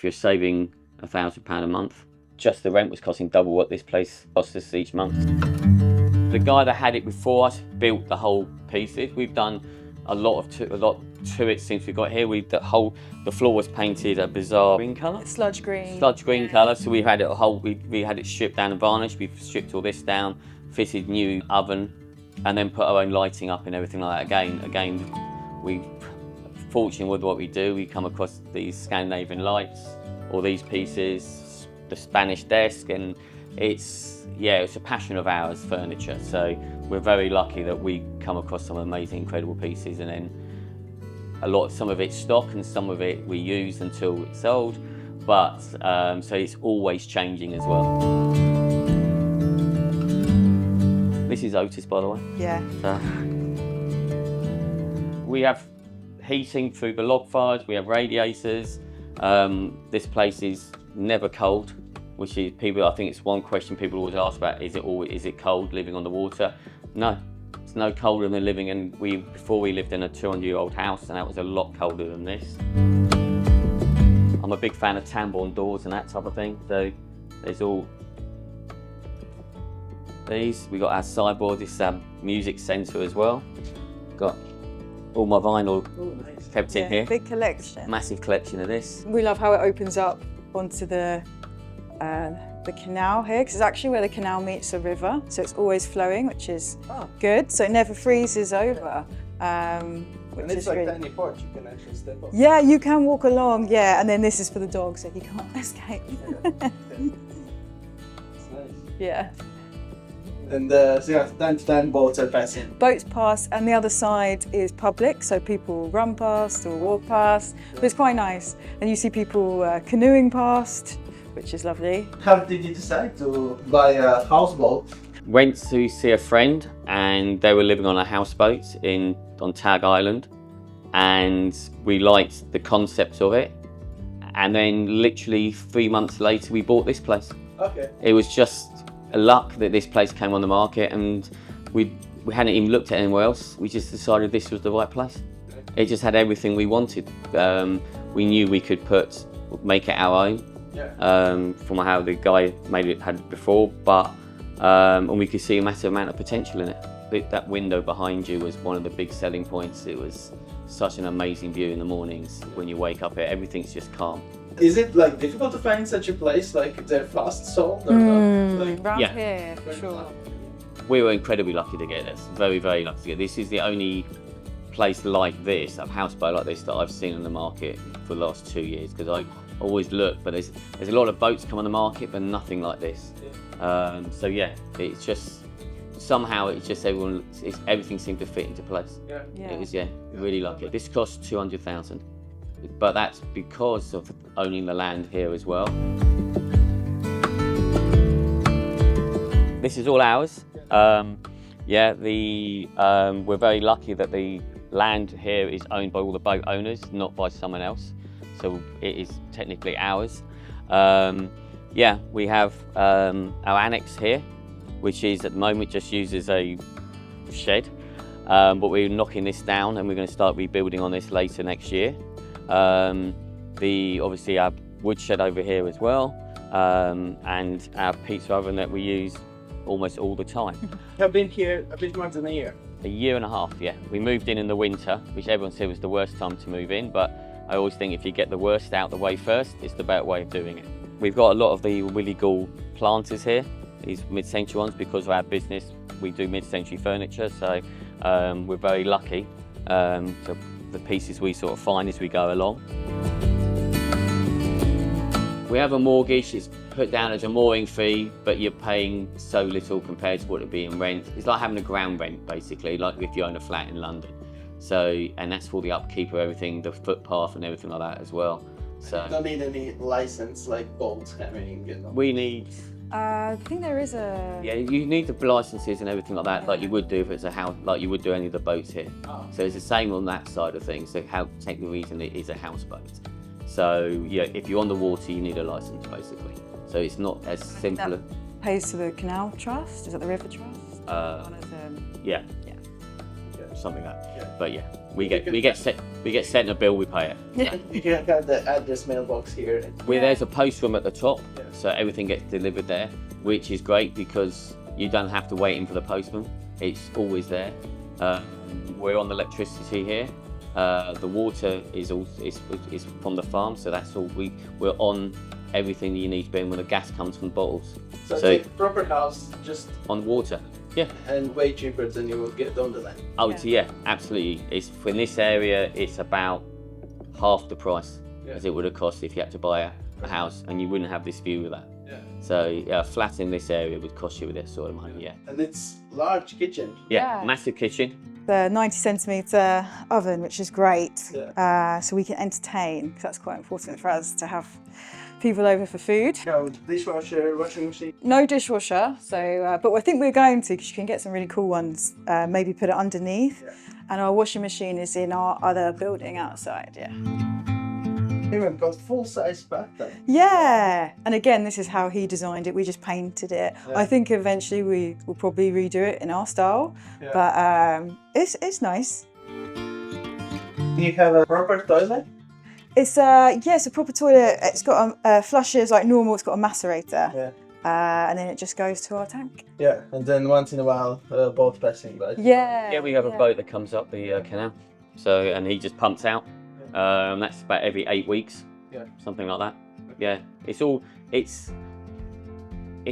If you're saving £1,000 a month, just the rent was costing double what this place costs us each month. The guy that had it before us built the whole pieces. We've done a lot to it since we got here. The floor was painted a bizarre green colour. Sludge green. Sludge green colour. So we had it we had it stripped down and varnished. We've stripped all this down, fitted new oven, and then put our own lighting up and everything like that. Again, we fortunate with what we do. We come across these Scandinavian lights, all these pieces, the Spanish desk, and it's a passion of ours, furniture. So we're very lucky that we come across some amazing, incredible pieces, and then some of it's stock and some of it we use until it's sold. But so it's always changing as well. This is Otis, by the way. Yeah. We have heating through the log fires. We have radiators. This place is never cold, which is I think it's one question people always ask about, is it cold living on the water? No, it's no colder than living in, before we lived in a 200-year-old house, and that was a lot colder than this. I'm a big fan of tambourine doors and that type of thing, so there's all these. We got our sideboard, this is our music centre as well. Got all my vinyl kept in here. Big collection. Massive collection of this. We love how it opens up onto the canal here, because it's actually where the canal meets the river, so it's always flowing, which is good. So it never freezes over. And it's like tiny porch, you can actually step up. Yeah, you can walk along. Yeah, and then this is for the dog, so he can't escape. It's nice. Yeah. And so time to time boats are passing. Boats pass, and the other side is public, so people run past or walk past. But it's quite nice, and you see people canoeing past, which is lovely. How did you decide to buy a houseboat? Went to see a friend, and they were living on a houseboat on Tag Island, and we liked the concept of it. And then literally 3 months later, we bought this place. Okay. It was just a luck that this place came on the market, and we hadn't even looked at anywhere else. We just decided this was the right place. It just had everything we wanted. We knew we could make it our own. From how the guy had it before, but and we could see a massive amount of potential in it. That window behind you was one of the big selling points. It was such an amazing view in the mornings when you wake up here. Everything's just calm. Is it difficult to find such a place? They're fast sold or not? Around here, for sure. We were incredibly lucky to get this. Very, very lucky to get this. This is the only place like this, a houseboat like this, that I've seen in the market for the last 2 years, because I always look, but there's a lot of boats come on the market, but nothing like this. So yeah, it's just somehow everything seemed to fit into place. It was really lucky. This cost 200,000, but that's because of owning the land here as well. This is all ours. We're very lucky that the land here is owned by all the boat owners, not by someone else. So it is technically ours. We have our annex here, which is at the moment just used as a shed, but we're knocking this down and we're going to start rebuilding on this later next year. Obviously our wood shed over here as well, and our pizza oven that we use almost all the time. I've been here a bit more than a year. A year and a half, yeah. We moved in the winter, which everyone said was the worst time to move in, but I always think if you get the worst out the way first, it's the better way of doing it. We've got a lot of the Willie Gall planters here, these mid-century ones, because of our business. We do mid-century furniture, so we're very lucky to the pieces we sort of find as we go along. We have a mortgage, it's put down as a mooring fee, but you're paying so little compared to what it'd be in rent. It's like having a ground rent, basically, like if you own a flat in London. So, and that's for the upkeep of everything, the footpath and everything like that as well. So you don't need any license like boat having, We need... I think there is a... Yeah, you need the licenses and everything like that, like you would do if it's a house, like you would do any of the boats here. So it's the same on that side of things. So take the reason it is a houseboat. So yeah, if you're on the water, you need a license basically. So it's not as simple. That pays to the Canal Trust. Is that the River Trust? Yeah. something like that. Yeah. But yeah, we get sent a bill, we pay it. Yeah. You can have the address mailbox here. Where there's a post room at the top, Yeah. so everything gets delivered there, which is great because you don't have to wait in for the postman. It's always there. We're on the electricity here. The water is from the farm, so that's all. We're on everything you need to be in when the gas comes from bottles. So it's like a proper house, just on water. Yeah. and way cheaper than you would get on the land. Oh, yeah, absolutely. It's in this area. It's about half the price as it would have cost if you had to buy a house, and you wouldn't have this view of that. Yeah. So a flat in this area would cost you with this sort of money. Yeah. And it's large kitchen. Yeah. Yeah. Massive kitchen. The 90 centimetre oven, which is great, Yeah. so we can entertain, because that's quite important for us to have people over for food. No, dishwasher, washing machine. No dishwasher, so but I think we're going to, because you can get some really cool ones, maybe put it underneath. Yeah. And our washing machine is in our other building outside, yeah. Even got full-size bathtub. Yeah, and again, this is how he designed it. We just painted it. Yeah. I think eventually we will probably redo it in our style, Yeah. but it's nice. You have a proper toilet? It's it's a proper toilet. It's got flushes like normal. It's got a macerator, Yeah. and then it just goes to our tank. Yeah, and then once in a while, boat passing by. Yeah. Yeah, we have a boat that comes up the canal. So and he just pumps out. That's about every 8 weeks. Yeah. Something like that. Yeah. It's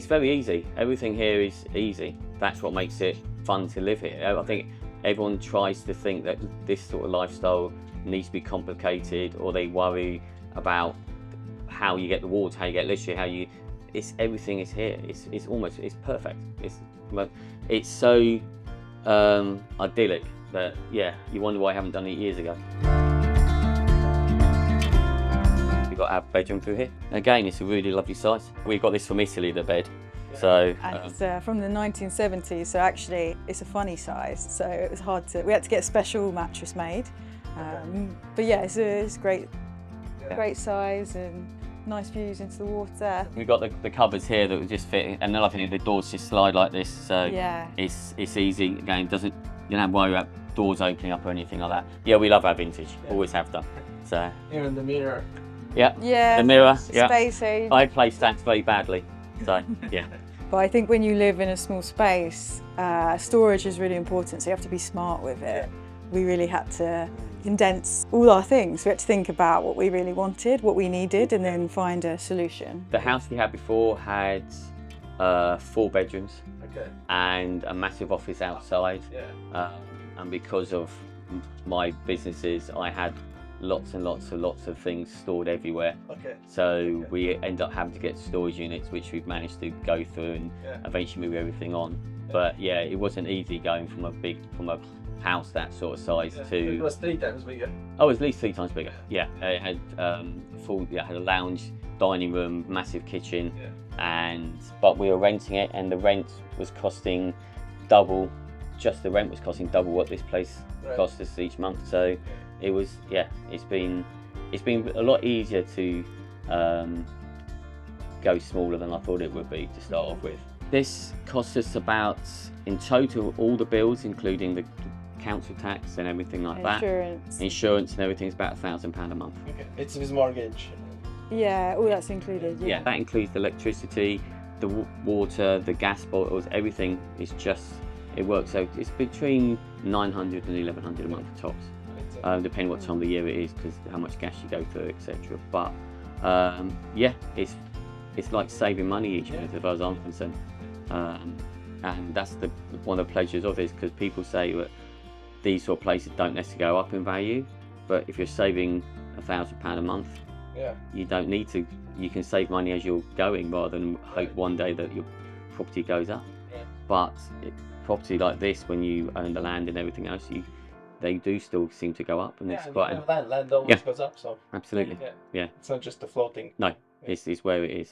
very easy. Everything here is easy. That's what makes it fun to live here. I think everyone tries to think that this sort of lifestyle needs to be complicated, or they worry about how you get the water, how you get electricity, everything is here. It's perfect. It's so idyllic that you wonder why I haven't done it years ago. We've got our bedroom through here. Again, it's a really lovely size. We got this from Italy, the bed. So And it's from the 1970s, so actually it's a funny size. So it was hard to. We had to get a special mattress made. But yeah, it's great, great size and nice views into the water. we've got the cupboards here that would just fit, and then I think the doors just slide like this. So Yeah. it's easy. Again, you don't have to worry about doors opening up or anything like that. Yeah, we love our vintage. Always have done. So Even the mirror. yeah. Yeah. The mirror. Yeah. Space age. I play stats very badly. So yeah. But I think when you live in a small space, storage is really important. So you have to be smart with it. We really had to condense all our things. We had to think about what we really wanted, what we needed, and then find a solution. The house we had before had 4 bedrooms Okay. and a massive office outside. Yeah. And because of my businesses, I had lots of things stored everywhere. Okay. So we end up having to get storage units, which we've managed to go through and eventually move everything on. But yeah, it wasn't easy going from a house that sort of size It to. was 3 times bigger. Oh, it was at least 3 times bigger. Yeah, it had had a lounge, dining room, massive kitchen, but we were renting it, and the rent was costing double. Just the rent was costing double what this place cost us each month. So it was it's been a lot easier to go smaller than I thought it would be to start off with. This cost us about, in total, all the bills, including the council tax and everything like insurance and everything, is about £1,000 a month. Okay. It's with mortgage. Yeah, all that's included. Yeah, that includes the electricity, the water, the gas bottles, everything is just, it works out. It's between 900 and 1100 a month tops, depending what time of the year it is, because how much gas you go through, etc. But it's like saving money each month as far as I'm concerned. And that's one of the pleasures of it, because people say that these sort of places don't necessarily go up in value, but if you're saving £1,000 a month, you don't need to. You can save money as you're going, rather than hope one day that your property goes up. But property like this, when you own the land and everything else, they do still seem to go up, and it's quite land always goes up. So absolutely. Yeah, it's not just the floating. no, it's where it is.